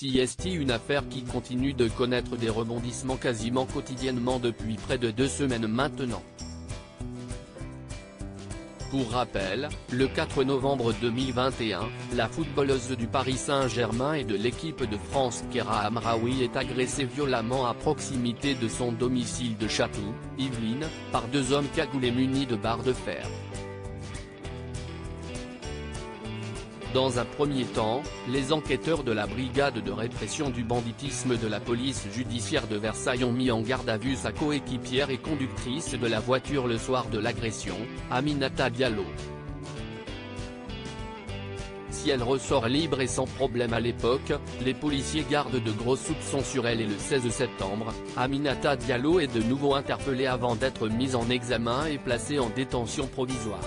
C'est une affaire qui continue de connaître des rebondissements quasiment quotidiennement depuis près de 2 semaines maintenant. Pour rappel, le 4 novembre 2021, la footballeuse du Paris Saint-Germain et de l'équipe de France Kéra Amraoui est agressée violemment à proximité de son domicile de Chatou, Yvelines, par 2 hommes cagoulés munis de barres de fer. Dans un premier temps, les enquêteurs de la brigade de répression du banditisme de la police judiciaire de Versailles ont mis en garde à vue sa coéquipière et conductrice de la voiture le soir de l'agression, Aminata Diallo. Si elle ressort libre et sans problème à l'époque, les policiers gardent de gros soupçons sur elle et le 16 septembre, Aminata Diallo est de nouveau interpellée avant d'être mise en examen et placée en détention provisoire.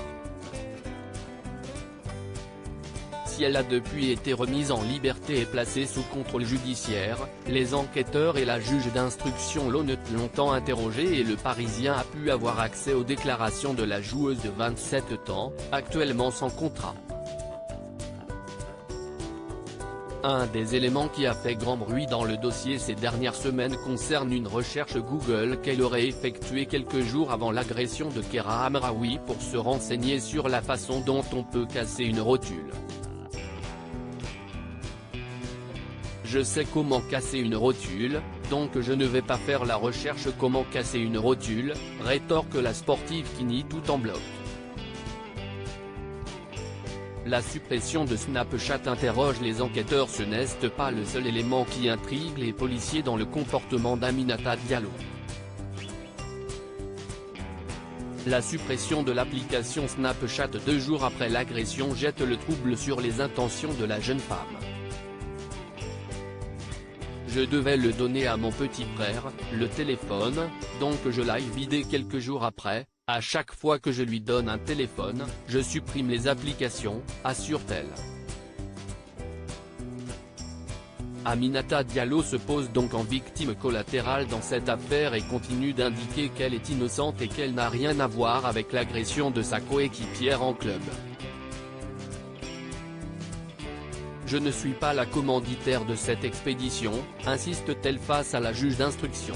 Si elle a depuis été remise en liberté et placée sous contrôle judiciaire, les enquêteurs et la juge d'instruction l'ont longtemps interrogée et le Parisien a pu avoir accès aux déclarations de la joueuse de 27 ans, actuellement sans contrat. Un des éléments qui a fait grand bruit dans le dossier ces dernières semaines concerne une recherche Google qu'elle aurait effectuée quelques jours avant l'agression de Kéra Amraoui pour se renseigner sur la façon dont on peut casser une rotule. Je sais comment casser une rotule, donc je ne vais pas faire la recherche comment casser une rotule, rétorque la sportive qui nie tout en bloc. La suppression de Snapchat interroge les enquêteurs. Ce n'est pas le seul élément qui intrigue les policiers dans le comportement d'Aminata Diallo. La suppression de l'application Snapchat 2 jours après l'agression jette le trouble sur les intentions de la jeune femme. Je devais le donner à mon petit frère, le téléphone, donc je l'ai vidé quelques jours après. À chaque fois que je lui donne un téléphone, je supprime les applications, assure-t-elle. Aminata Diallo se pose donc en victime collatérale dans cette affaire et continue d'indiquer qu'elle est innocente et qu'elle n'a rien à voir avec l'agression de sa coéquipière en club. Je ne suis pas la commanditaire de cette expédition, insiste-t-elle face à la juge d'instruction.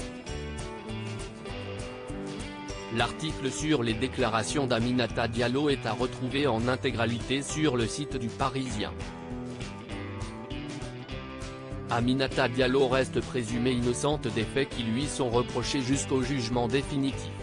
L'article sur les déclarations d'Aminata Diallo est à retrouver en intégralité sur le site du Parisien. Aminata Diallo reste présumée innocente des faits qui lui sont reprochés jusqu'au jugement définitif.